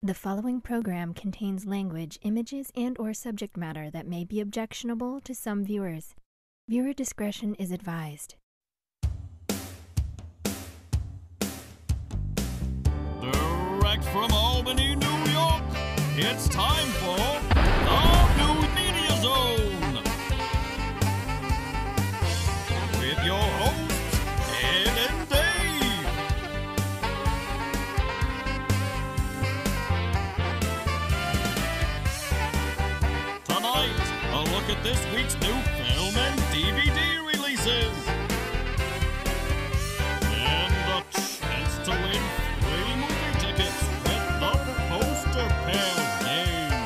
The following program contains language, images, and/or subject matter that may be objectionable to some viewers. Viewer discretion is advised. Direct from Albany, New York, it's time for the New Media Zone. With your hosts, Ed and Dave. Tonight, a look at this week's new film and DVD releases. And a chance to win free movie tickets with the Poster Pair game.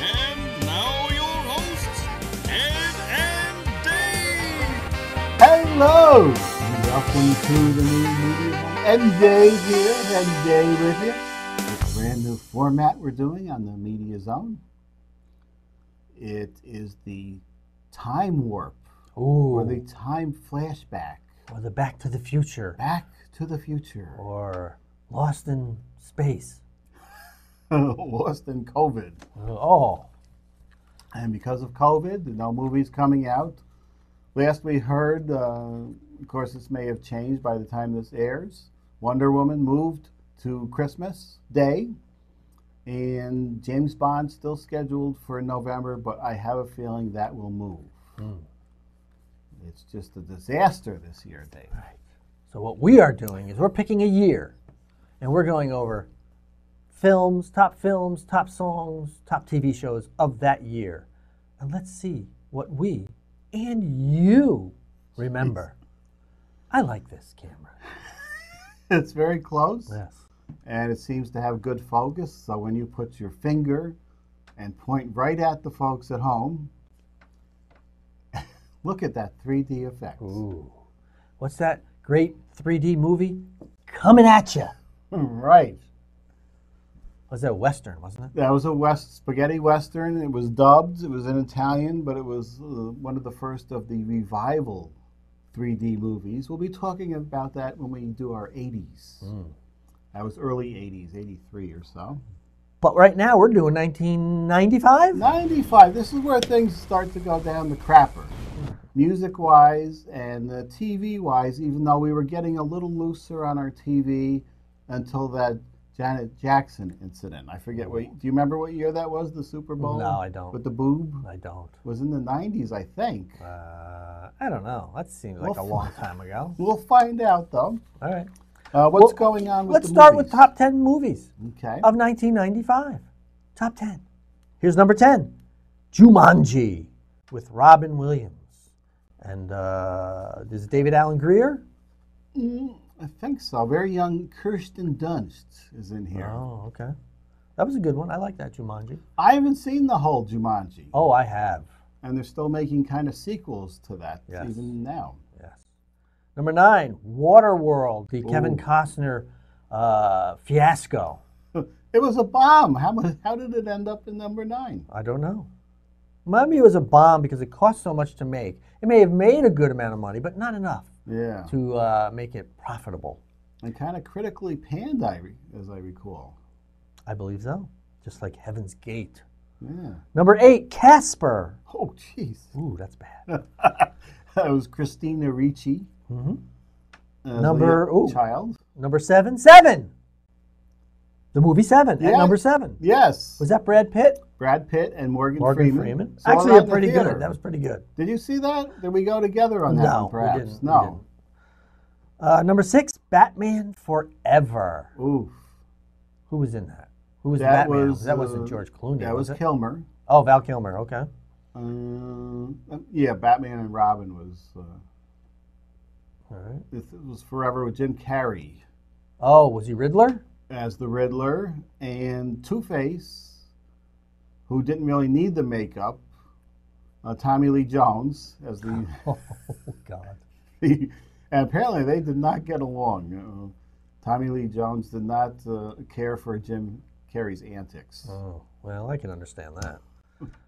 And now your hosts, Ed and Dave. Hello! And welcome to the New Media Zone. And Dave here, and Dave with you. It's a brand new format we're doing on the Media Zone. It is the time warp, or the time flashback. Or the Back to the Future. Back to the future. Or Lost in Space. Lost in COVID. Oh. And because of COVID, no movies coming out. Last we heard, of course this may have changed by the time this airs, Wonder Woman moved to Christmas Day, and James Bond still scheduled for November, but I have a feeling that will move. It's just a disaster this year, Dave. Right. So what we are doing is we're picking a year, and we're going over films, top songs, top TV shows of that year. And let's see what we and you remember. I like this camera. It's very close. Yes. And it seems to have good focus, so when you put your finger and point right at the folks at home, look at that 3D effect. Ooh. What's that great 3D movie? Coming at you. Right. Was that a Western, wasn't it? That was a spaghetti Western. It was dubbed. It was in Italian, but it was one of the first of the revival 3D movies. We'll be talking about that when we do our 80s. That was early 80s, 83 or so. But right now we're doing 1995? 95. This is where things start to go down the crapper. Music-wise and TV-wise, even though we were getting a little looser on our TV until that Janet Jackson incident. I forget do you remember what year that was, the Super Bowl? No, I don't. With the boob? I don't. It was in the 90s, I think. I don't know. That seems like a long time ago. We'll find out, though. All right. What's going on with let's the start movies? with top 10 movies Okay. of 1995. Top 10. Here's number 10, Jumanji with Robin Williams. And is it David Alan Grier? I think so. Very young Kirsten Dunst is in here. Oh, okay. That was a good one. I like that, Jumanji. I haven't seen the whole Jumanji. Oh, I have. And they're still making kind of sequels to that, Yes. even now. Yes. Number 9, Waterworld, the Kevin Costner fiasco. It was a bomb. How did it end up in number 9? I don't know. Maybe it was a bomb because it cost so much to make. It may have made a good amount of money, but not enough to make it profitable. And kind of critically panned, as I recall. I believe so. Just like Heaven's Gate. Yeah. Number 8, Casper. Oh, jeez. Ooh, that's bad. That was Christina Ricci. Number child. Number 7, Seven. The movie Seven at number 7. Yes. Was that Brad Pitt? Brad Pitt and Morgan Freeman. Actually, Saw that in the pretty theater. good. That was pretty good. Did you see that? Did we go together on that No, one, perhaps? we didn't. No. We didn't. Number 6, Batman Forever. Oof. Who was in that? Who was That Batman? was, that wasn't George Clooney. That was it? Kilmer. Oh, Val Kilmer. Okay. Yeah, Batman and Robin was. All right. It was Forever with Jim Carrey Oh, was he Riddler? as the Riddler, and Two-Face, who didn't really need the makeup. Tommy Lee Jones as the. Oh God. And apparently they did not get along. Tommy Lee Jones did not care for Jim Carrey's antics. Oh, well, I can understand that.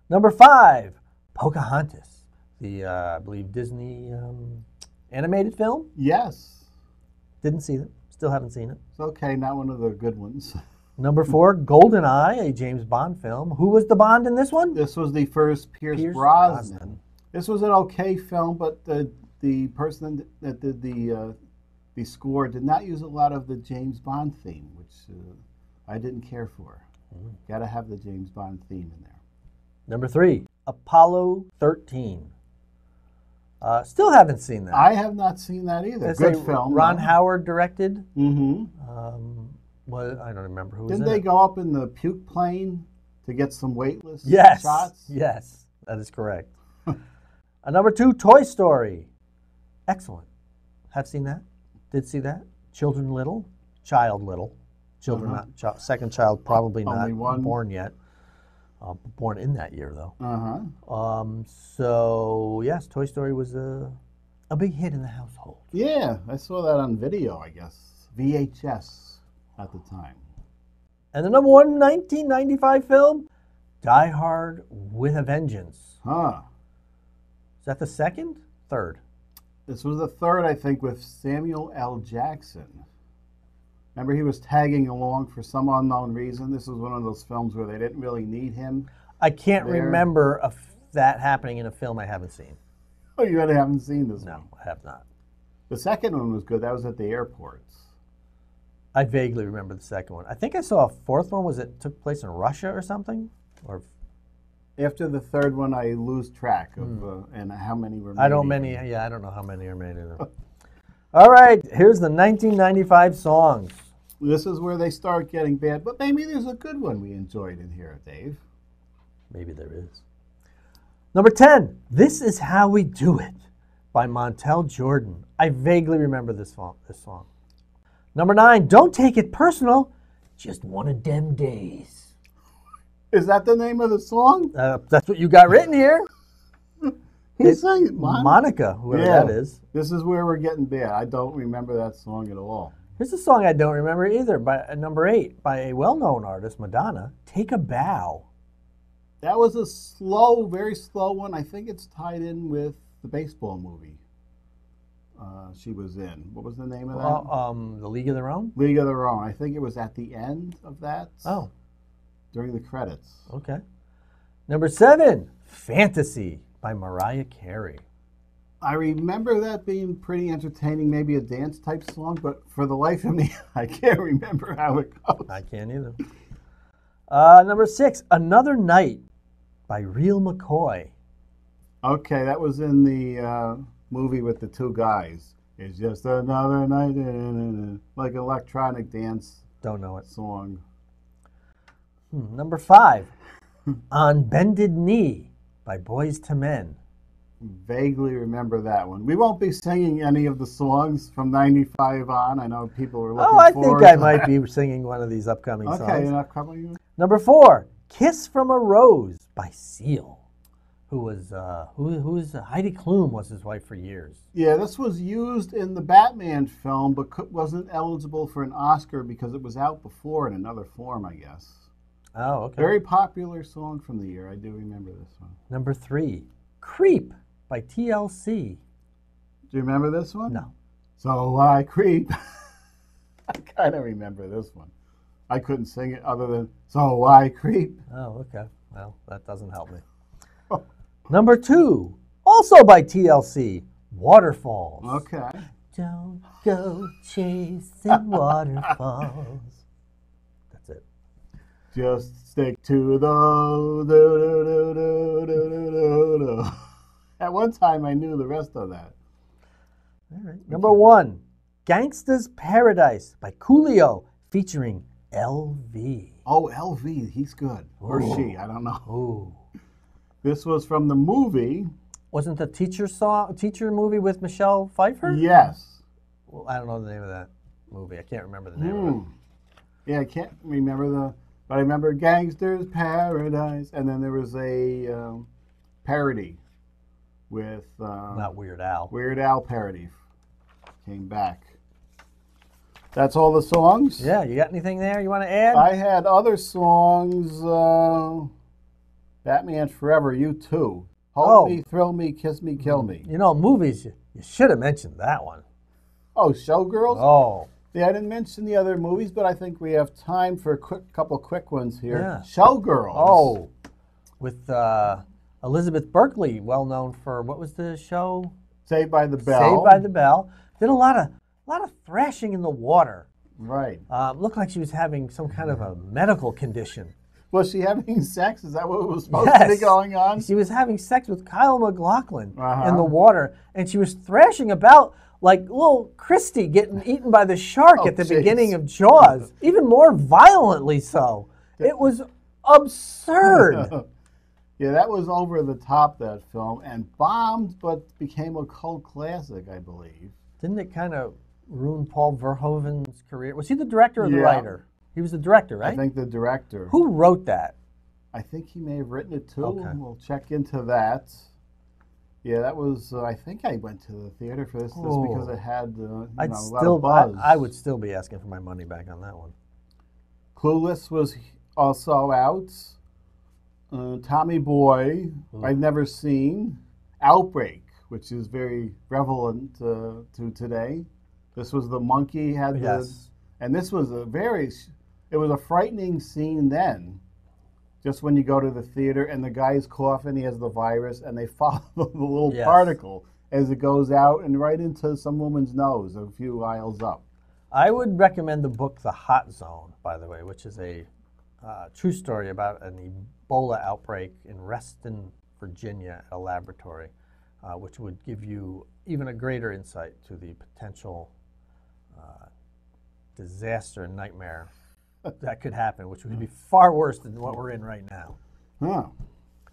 Number 5, Pocahontas, the I believe Disney animated film. Yes. Didn't see it. Still haven't seen it. It's okay, not one of the good ones. Number 4, GoldenEye, a James Bond film. Who was the Bond in this one? This was the first Pierce Brosnan. Brosnan. This was an okay film, but the person that did the score did not use a lot of the James Bond theme, which I didn't care for. Got to have the James Bond theme in there. Number 3, Apollo 13. Still haven't seen that. I have not seen that either. It's Good a film. Ron Howard directed. Mm-hmm. I don't remember who was Didn't in they it. go up in the puke plane to get some weightless Yes. shots? Yes, that is correct. Number 2, Toy Story. Excellent. Have seen that? Did see that? Children little, child little. Children not, second child probably not Only one. born yet. Born in that year though. Uh-huh. Yes, Toy Story was a big hit in the household. Yeah, I saw that on video, I guess. VHS at the time. And the number 1 1995 film, Die Hard with a Vengeance. Huh. Is that the second? Third? This was the third, I think, with Samuel L. Jackson. Remember, he was tagging along for some unknown reason. This was one of those films where they didn't really need him. I can't there. remember that happening in a film I haven't seen. Oh, you really haven't seen this one? No, I have not. The second one was good. That was at the airports. I vaguely remember the second one. I think I saw a fourth one. Was it took place in Russia or something? Or After the third one, I lose track of and how many were made. I don't know how many are made either. All right, here's the 1995 songs. This is where they start getting bad, but maybe there's a good one we enjoyed in here, Dave. Maybe there is. Number 10, This Is How We Do It by Montel Jordan. I vaguely remember this song. Number 9, Don't Take It Personal, Just One of Dem Days. Is that the name of the song? That's what you got written here. Who's saying it? Monica, whoever that is. This is where we're getting bad. I don't remember that song at all. Here's a song I don't remember either, by number 8, by a well-known artist, Madonna, Take a Bow. That was a slow, very slow one. I think it's tied in with the baseball movie she was in. What was the name of that? The League of Their Own? League of Their Own. I think it was at the end of that. Oh. During the credits. Okay. Number 7, Fantasy by Mariah Carey. I remember that being pretty entertaining, maybe a dance type song, but for the life of me, I can't remember how it goes. I can't either. Number 6, Another Night by Real McCoy. Okay, that was in the movie with the two guys. It's just another night, like an electronic dance Don't know it. song. Number 5, On Bended Knee by Boys to Men. Vaguely remember that one. We won't be singing any of the songs from 95 on. I know people are looking I forward think I to might that. be singing one of these upcoming Okay, songs. you're not coming? Number 4, Kiss from a Rose by Seal, who was Heidi Klum was his wife for years. Yeah, this was used in the Batman film, but wasn't eligible for an Oscar because it was out before in another form, I guess. Oh, okay. Very popular song from the year. I do remember this one. Number 3, Creep by TLC. Do you remember this one? No. So I creep. I kind of remember this one. I couldn't sing it other than, so I creep. Oh, okay. Well, that doesn't help me. Number 2, also by TLC, Waterfalls. Okay. Don't go chasing waterfalls. That's it. Just stick to the do. At one time, I knew the rest of that. All right. Number 1, Gangsta's Paradise by Coolio, featuring LV. Oh, LV, he's good. Or she, I don't know. Ooh. This was from the movie. Wasn't the teacher movie with Michelle Pfeiffer? Yes. Well, I don't know the name of that movie. I can't remember the name of it. Yeah, I can't remember but I remember Gangster's Paradise, and then there was a parody with Not Weird Al. Weird Al parody came back. That's all the songs? Yeah, you got anything there you want to add? I had other songs. Batman Forever, You Too. Hold me, thrill me, kiss me, kill me. You know, movies, you should have mentioned that one. Oh, Showgirls? Oh. Yeah, I didn't mention the other movies, but I think we have time for a couple quick ones here. Yeah. Showgirls. Oh, with Elizabeth Berkley, well known for what was the show? Saved by the Bell. Saved by the Bell. Did a lot of thrashing in the water. Right. Looked like she was having some kind of a medical condition. Was she having sex? Is that what was supposed to be going on? She was having sex with Kyle MacLachlan Uh-huh. in the water, and she was thrashing about like little Christy getting eaten by the shark Oh, at the jeez. beginning of Jaws, even more violently so. It was absurd. Yeah, that was over the top, that film, and bombed, but became a cult classic, I believe. Didn't it kind of ruin Paul Verhoeven's career? Was he the director or the Yeah. writer? He was the director, right? I think the director. Who wrote that? I think he may have written it too. Okay. We'll check into that. Yeah, that was. I think I went to the theater for this just because it had a lot of buzz. I would still be asking for my money back on that one. Clueless was also out. Tommy Boy, I've never seen. Outbreak, which is very relevant to today. This was the monkey had Yes. and this was it was a frightening scene then. Just when you go to the theater and the guy's coughing, he has the virus, and they follow the little Yes. particle as it goes out and right into some woman's nose a few aisles up. I would recommend the book The Hot Zone, by the way, which is a true story about an Ebola outbreak in Reston, Virginia, at a laboratory, which would give you even a greater insight to the potential disaster and nightmare that could happen, which would be far worse than what we're in right now. Huh.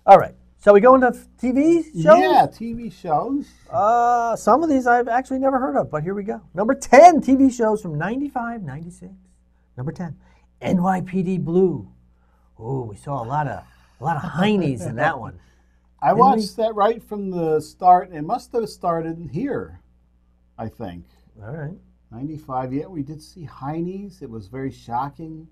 All right. Shall we go into TV shows? Yeah, TV shows. Some of these I've actually never heard of, but here we go. Number 10 TV shows from 95, 96. Number 10, NYPD Blue. Oh, we saw a lot of heinies in that one. I watched that right from the start. It must have started here, I think. All right. 95, yeah, we did see heinies. It was very shocking.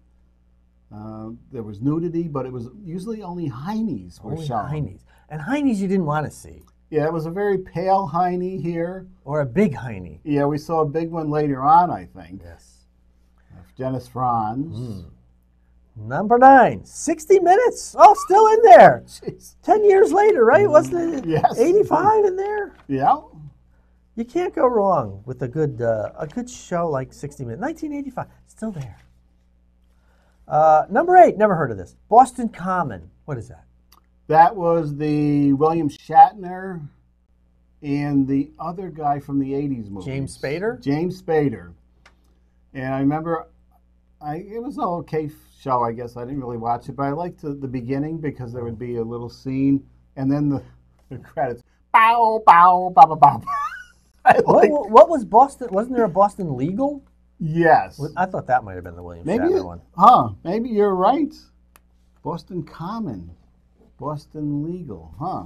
There was nudity, but it was usually only heinies were Only shown. heinies. And heinies you didn't want to see. Yeah, it was a very pale heiny here. Or a big heiny. Yeah, we saw a big one later on, I think. Yes. Dennis Franz. Number 9, 60 Minutes. Oh, still in there. Jeez. 10 years later, right? Wasn't it Yes. 85 in there? Yeah. You can't go wrong with a good show like 60 Minutes. 1985, still there. Number 8, never heard of this. Boston Common. What is that? That was the William Shatner and the other guy from the 80s movies. James Spader? James Spader. And I remember it was an okay show, I guess. I didn't really watch it, but I liked the beginning because there would be a little scene and then the credits. Bow, bow, bow, bow, bow. What was Boston? Wasn't there a Boston Legal? Yes. I thought that might have been the William Shatner one. Maybe you're right. Boston Common. Boston Legal. Huh.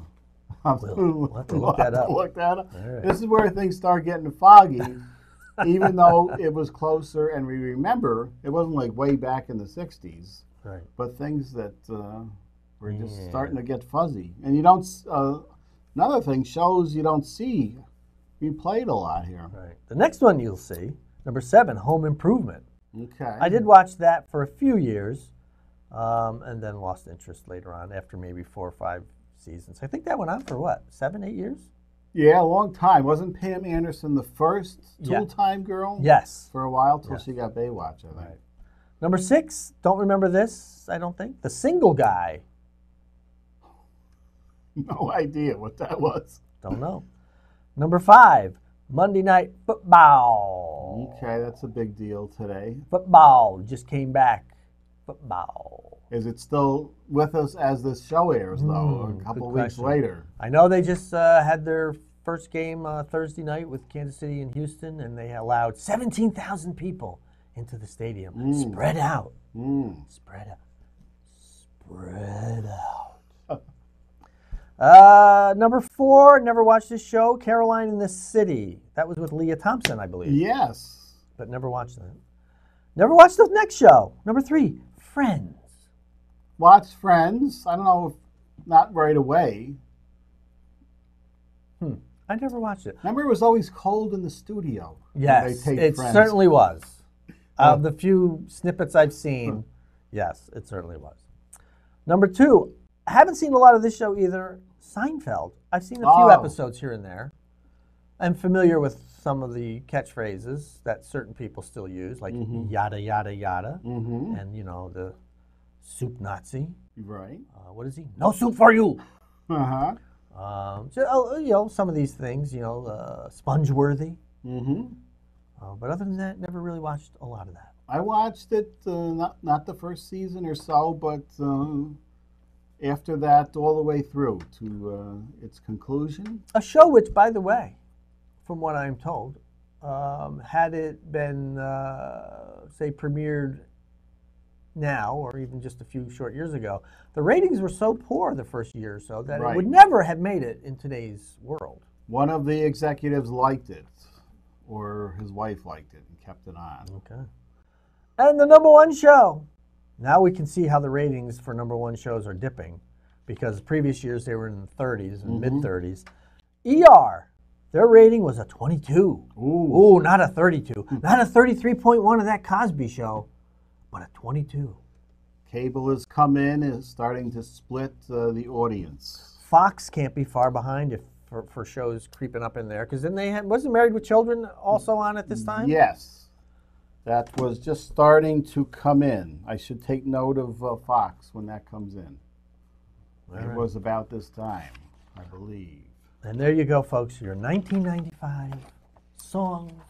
We'll have to look that up. Look that up. All right. This is where things start getting foggy. Even though it was closer, and we remember, it wasn't like way back in the 60s. Right. But things that were just starting to get fuzzy. And you don't, another thing, shows you don't see. We played a lot here. Right. The next one you'll see, number 7, Home Improvement. Okay. I did watch that for a few years, and then lost interest later on after maybe 4 or 5 seasons. I think that went on for what, 7, 8 years? Yeah, a long time. Wasn't Pam Anderson the first Yeah. Tool-Time girl? Yes. For a while, till Yes. she got Baywatch, I think. Right. Number 6, don't remember this, I don't think. The Single Guy. No idea what that was. Don't know. Number 5, Monday Night Football. Okay, that's a big deal today. Football just came back. Football. Is it still with us as this show airs, though, a couple good weeks question. later? I know they just had their first game Thursday night with Kansas City and Houston, and they allowed 17,000 people into the stadium. Spread out. Spread out. Spread out. Number 4, never watched this show, Caroline in the City. That was with Leah Thompson, I believe. Yes. But never watched that. Never watched the next show. Number 3, Friends. Watch Friends. I don't know, if not right away. I never watched it. Remember, it was always cold in the studio. when Yes, they taped it Friends. certainly was. Of the few snippets I've seen, yes, it certainly was. Number 2, I haven't seen a lot of this show either. Seinfeld. I've seen a few episodes here and there. I'm familiar with some of the catchphrases that certain people still use, like yada, yada, yada. And, you know, the soup Nazi. Right. What is he? No soup for you. Uh-huh. You know, some of these things, you know, sponge-worthy. But other than that, never really watched a lot of that. I watched it, not the first season or so, but after that, all the way through to its conclusion. A show which, by the way, from what I'm told, had it been, say, premiered now, or even just a few short years ago, the ratings were so poor the first year or so that it would never have made it in today's world. One of the executives liked it, or his wife liked it and kept it on. Okay. And the number 1 show. Now we can see how the ratings for number 1 shows are dipping, because previous years they were in the 30s and mid-30s. ER. Their rating was a 22. Ooh, not a 32. Not a 33.1 of that Cosby Show, but a 22. Cable has come in and is starting to split the audience. Fox can't be far behind for shows creeping up in there, because then they wasn't Married with Children also on at this time? Yes. That was just starting to come in. I should take note of Fox when that comes in. It was about this time, I believe. And there you go, folks, your 1995 songs,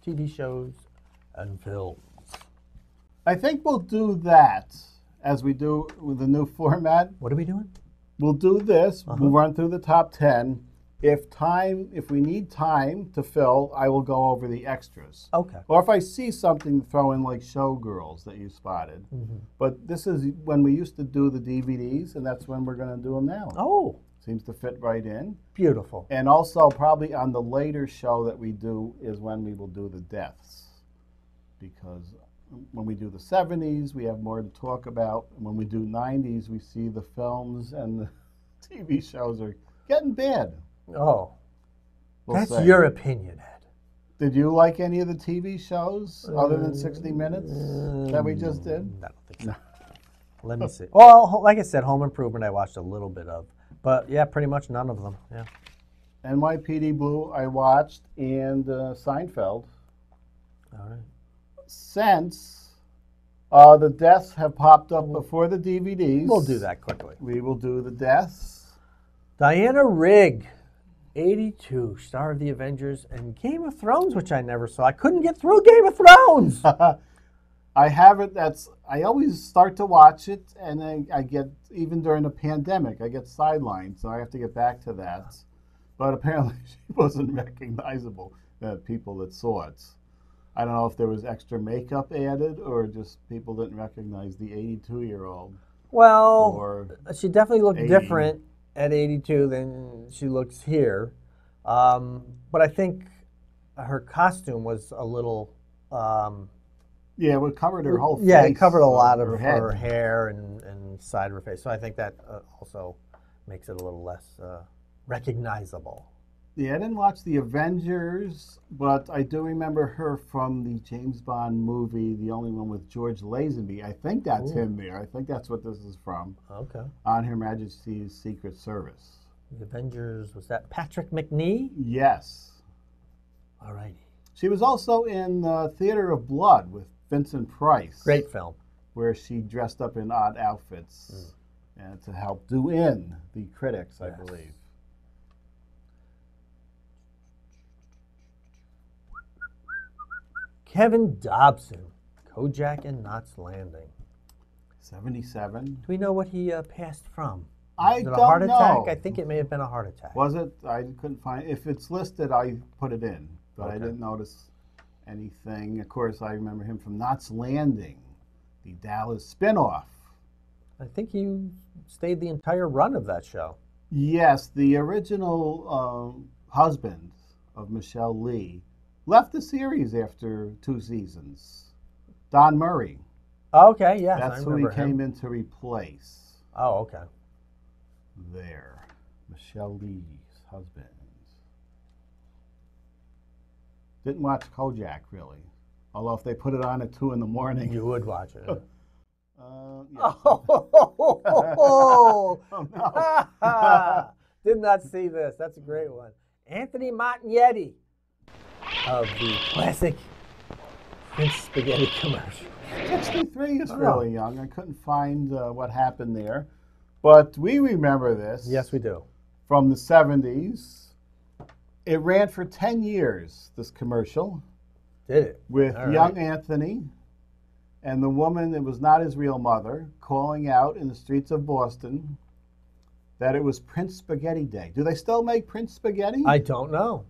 TV shows, and films. I think we'll do that as we do with the new format. What are we doing? We'll do this. We'll run through the top 10. If we need time to fill, I will go over the extras. Okay. Or if I see something, throw in like Showgirls that you spotted. But this is when we used to do the DVDs, and that's when we're going to do them now. Oh. Seems to fit right in. Beautiful. And also probably on the later show that we do is when we will do the deaths. Because when we do the 70s, we have more to talk about. And when we do 90s, we see the films and the TV shows are getting bad. Oh, that's say. your opinion, Ed. Did you like any of the TV shows other than 60 Minutes that we just did? I don't think so. Let me see. Well, like I said, Home Improvement I watched a little bit of. But, yeah, pretty much none of them, yeah. NYPD Blue I watched, and Seinfeld. All right. Since the deaths have popped up before the DVDs. We'll do that quickly. We will do the deaths. Diana Rigg, 82, star of the Avengers, and Game of Thrones, which I never saw. I couldn't get through Game of Thrones. I have it. I always start to watch it, and I get, even during the pandemic, I get sidelined, so I have to get back to that. But apparently she wasn't recognizable, the people that saw it. I don't know if there was extra makeup added or just people didn't recognize the 82-year-old. Well, she definitely looked 80. different at 82 than she looks here. But I think her costume was a little... yeah, it covered her whole face. Yeah, it covered a lot of head. her hair and side of her face. So I think that also makes it a little less recognizable. Yeah, I didn't watch the Avengers, but I do remember her from the James Bond movie, the only one with George Lazenby. I think that's him there. I think that's what this is from. Okay. On Her Majesty's Secret Service. The Avengers, was that Patrick McNee? Yes. All righty. She was also in Theater of Blood with Vincent Price. Great film. Where she dressed up in odd outfits to help do in the critics, I believe. Kevin Dobson, Kojak and Knots Landing. 77. Do we know what he passed from? I Was it don't a heart attack? know. I think it may have been a heart attack. Was it? I couldn't find. If it's listed, I put it in, but I Okay. didn't notice anything. Of course, I remember him from Knots Landing, the Dallas spinoff. I think he stayed the entire run of that show. Yes, the original husband of Michelle Lee left the series after 2 seasons. Don Murray. Okay, yes, That's I who he remember him. came in to replace. Oh, okay. There. Michelle Lee's husband. Didn't watch Kojak, really. Although if they put it on at 2 in the morning. You would watch it. Yeah. Oh, no. did not see this. That's a great one. Anthony Montignetti of the classic Prince Spaghetti commercial. 63 is fairly young. I couldn't find what happened there. But we remember this. Yes, we do. From the 70s. It ran for 10 years, this commercial. Did it? With All young right. Anthony and the woman that was not his real mother calling out in the streets of Boston that it was Prince Spaghetti Day. Do they still make Prince Spaghetti? I don't know.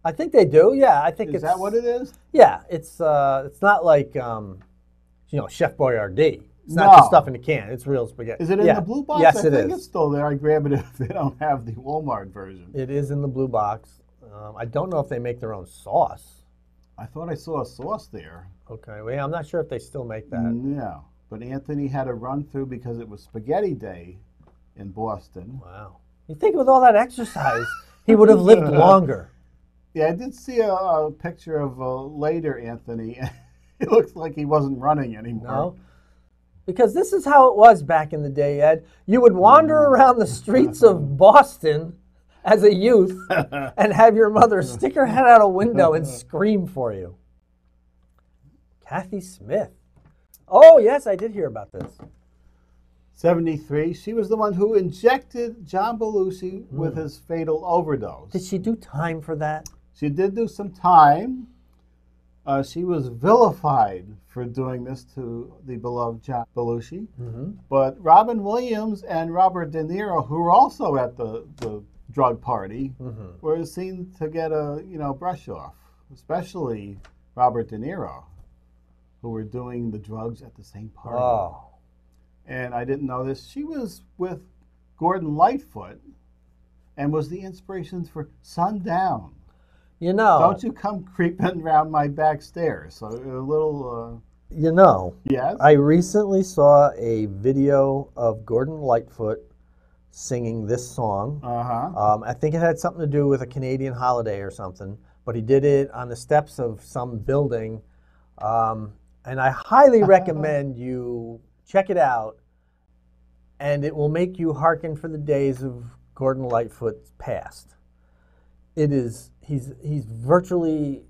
I think they do. Yeah, I think Is that what it is? Yeah, it's not like Chef Boyardee. It's not No. just stuff in a can. It's real spaghetti. Is it in the blue box? Yes, I think is. it's still there. I grab it if they don't have the Walmart version. It is in the blue box. I don't know if they make their own sauce. I thought I saw a sauce there. Okay, well, yeah, I'm not sure if they still make that. No. But Anthony had a run through because it was Spaghetti Day in Boston. Wow. You think with all that exercise, he would have lived longer. Yeah, I did see a picture of later Anthony. It looks like he wasn't running anymore. No? Because this is how it was back in the day, Ed. You would wander around the streets of Boston as a youth and have your mother stick her head out a window and scream for you. Kathy Smith. Oh, yes, I did hear about this. 73. She was the one who injected John Belushi with his fatal overdose. Did she do time for that? She did do some time. She was vilified for doing this to the beloved John Belushi. But Robin Williams and Robert De Niro, who were also at the drug party, were seen to get a brush off, especially Robert De Niro, who were doing the drugs at the same party. Oh. And I didn't know this. She was with Gordon Lightfoot and was the inspiration for Sundown. You know. Don't you come creeping around my back stairs. So a little, You know. yes? I recently saw a video of Gordon Lightfoot singing this song. Uh-huh. I think it had something to do with a Canadian holiday or something, but he did it on the steps of some building. And I highly recommend you check it out, and it will make you hearken for the days of Gordon Lightfoot's past. He's virtually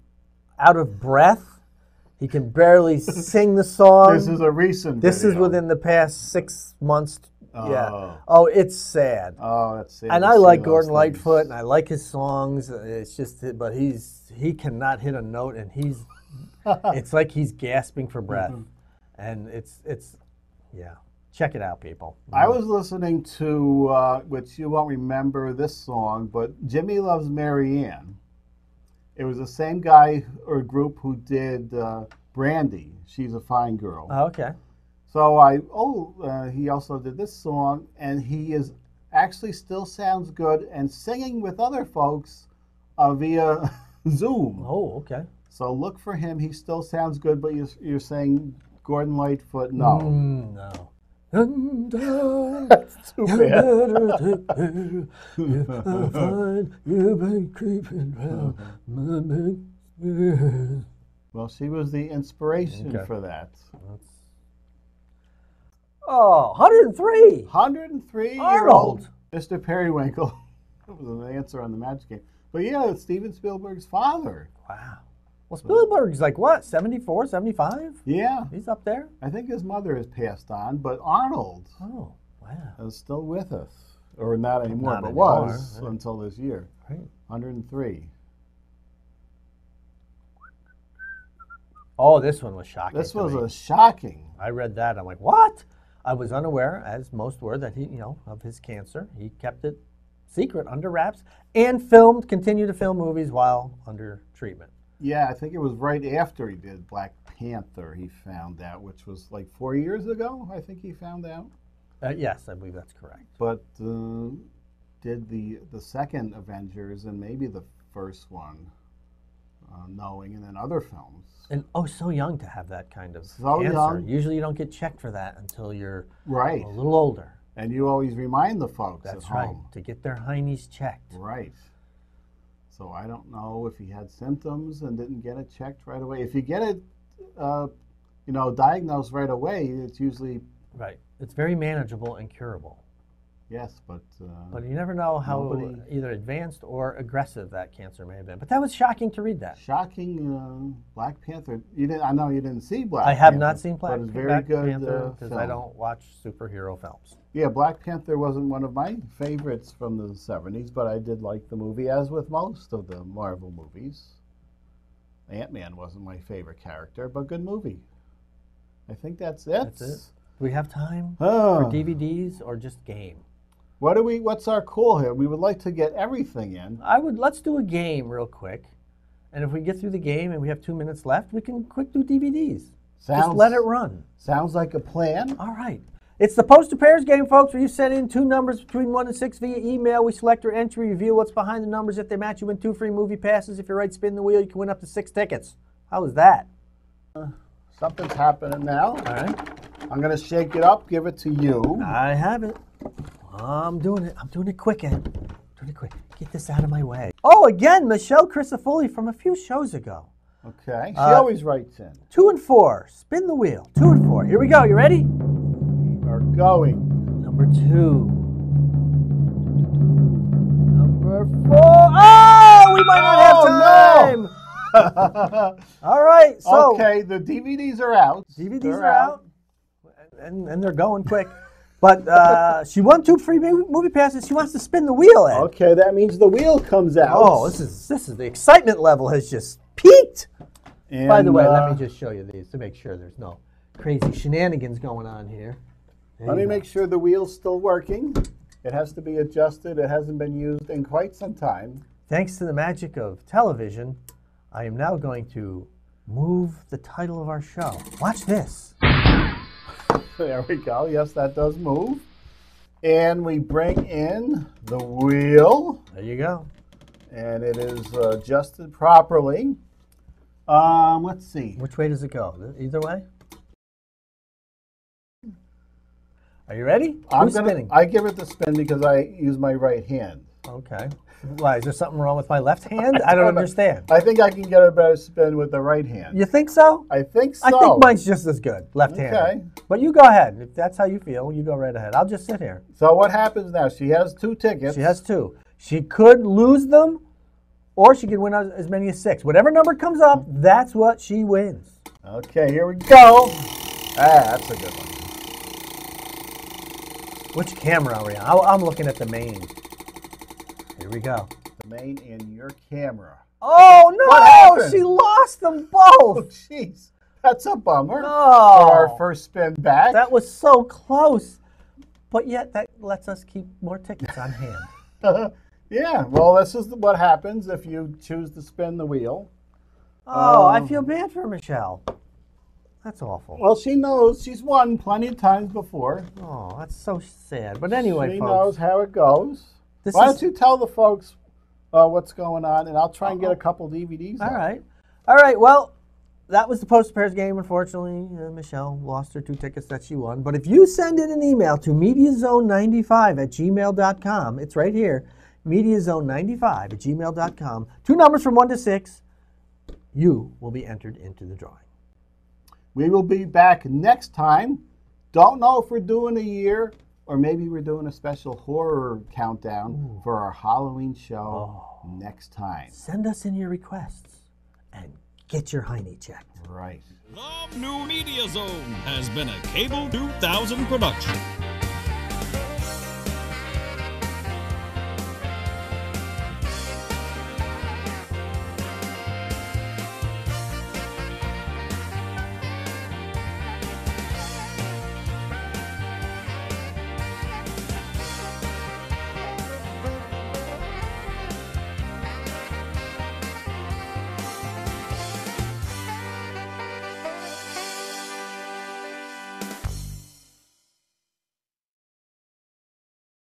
out of breath. He can barely sing the song. This is a recent This is video. within the past 6 months. Yeah. Oh. Oh, it's sad. Oh, that's sad. And to I see like those Gordon things. Lightfoot, and I like his songs. It's just, but he cannot hit a note, and it's like he's gasping for breath, and it's yeah. Check it out, people. I was listening to, which you won't remember this song, but Jimmy Loves Marianne. It was the same guy or group who did Brandy, She's a Fine Girl. Oh, okay. So he also did this song, and he is actually still sounds good and singing with other folks via Zoom. Oh, okay. So look for him. He still sounds good, but you're saying Gordon Lightfoot, no. No. That's too bad. You've been creeping round. Well, she was the inspiration Okay. for that. Oh, 103. 103-year-old Arnold. Mr. Periwinkle. That was an answer on the Magic Game. But yeah, it's Steven Spielberg's father. Wow. Well, Spielberg's like what, 74, 75? Yeah, He's up there? I think his mother has passed on, but Arnold Oh, wow. is still with us. Or not anymore, Not but anymore, was right. until this year. Right. 103. Oh, this one was shocking. This to was me. a shocking. I read that. I'm like, what? I was unaware, as most were, that he, of his cancer. He kept it secret, under wraps, and continued to film movies while under treatment. Yeah, I think it was right after he did Black Panther he found out, which was like 4 years ago, I think he found out. Yes, I believe that's correct. But did the second Avengers and maybe the first one, knowing, and then other films. And so young to have that kind of So cancer. young. Usually you don't get checked for that until you're Right. a little older. And you always remind the folks That's at right, home. to get their heinies checked. Right. So I don't know if he had symptoms and didn't get it checked right away. If you get it, diagnosed right away, it's usually Right. It's very manageable and curable. yes, but you never know how either advanced or aggressive that cancer may have been. But that was shocking to read that. shocking. Black Panther. I know you didn't see Black. I have Panther, not seen but it's very good Panther because I film. don't watch superhero films. Yeah, Black Panther wasn't one of my favorites from the 70s, but I did like the movie, as with most of the Marvel movies. Ant-Man wasn't my favorite character, but good movie. I think that's it. That's it. Do we have time for Oh. DVDs or just game? What's our call here? We would like to get everything in. Let's do a game real quick. And if we get through the game and we have 2 minutes left, we can quick do DVDs. Just let it run. Sounds like a plan. All right. It's the Poster Pairs game, folks, where you send in 2 numbers between 1 and 6 via email. We select your entry, reveal what's behind the numbers. If they match, you win 2 free movie passes. If you're right, spin the wheel. You can win up to 6 tickets. How was that? Something's happening now. All right. I'm going to shake it up, give it to you. I have it. I'm doing it. I'm doing it quick, Ed. Doing it quick. Get this out of my way. Oh, again, Michelle Crisafulli from a few shows ago. Okay. She always writes in. 2 and 4. Spin the wheel. 2 and 4. Here we go. You ready? We're going. Number 2. Number 4. Oh, we might not have time. No. All right. So okay, the DVDs are out. DVDs They're are out. And they're going quick. But she won 2 free movie passes. She wants to spin the wheel, Ed. Okay, that means the wheel comes out. Oh, this is the excitement level has just peaked. And, By the way, let me just show you these to make sure there's no crazy shenanigans going on here. Let me make sure the wheel's still working. It has to be adjusted. It hasn't been used in quite some time. Thanks to the magic of television, I am now going to move the title of our show. Watch this. There we go. Yes, that does move. And we bring in the wheel. There you go. And it is adjusted properly. Let's see. Which way does it go? Either way? Are you ready? Who's spinning? I give it the spin because I use my right hand. Okay. Why, is there something wrong with my left hand? I don't understand. I think I can get a better spin with the right hand. You think so? I think so. I think mine's just as good, left-handed. Okay. But you go ahead. If that's how you feel, you go right ahead. I'll just sit here. So what happens now? She has 2 tickets. She has 2. She could lose them, or she could win as many as 6. Whatever number comes up, that's what she wins. Okay, here we go. That's a good one. Which camera are we on? I'm looking at the main. Here we go. The main and your camera. Oh, What no! happened? She lost them Oh, both! jeez. That's a bummer. No. For our first spin back. That was so close. But yet, that lets us keep more tickets on hand. Yeah, well, this is what happens if you choose to spin the wheel. Oh, I feel bad for Michelle. That's awful. Well, she knows. She's won plenty of times before. Oh, that's so sad. But anyway, She folks. knows how it goes. Why don't you tell the folks what's going on, and I'll try and get a couple DVDs. All right. All right, well, that was the Poster Pairs game. Unfortunately, Michelle lost her 2 tickets that she won. But if you send in an email to mediazone95@gmail.com, it's right here, mediazone95@gmail.com, 2 numbers from 1 to 6, you will be entered into the drawing. We will be back next time. Don't know if we're doing a year, or maybe we're doing a special horror countdown for our Halloween show next time. Send us in your requests and get your hiney checked. Right. The New Media Zone has been a Cable 2000 production.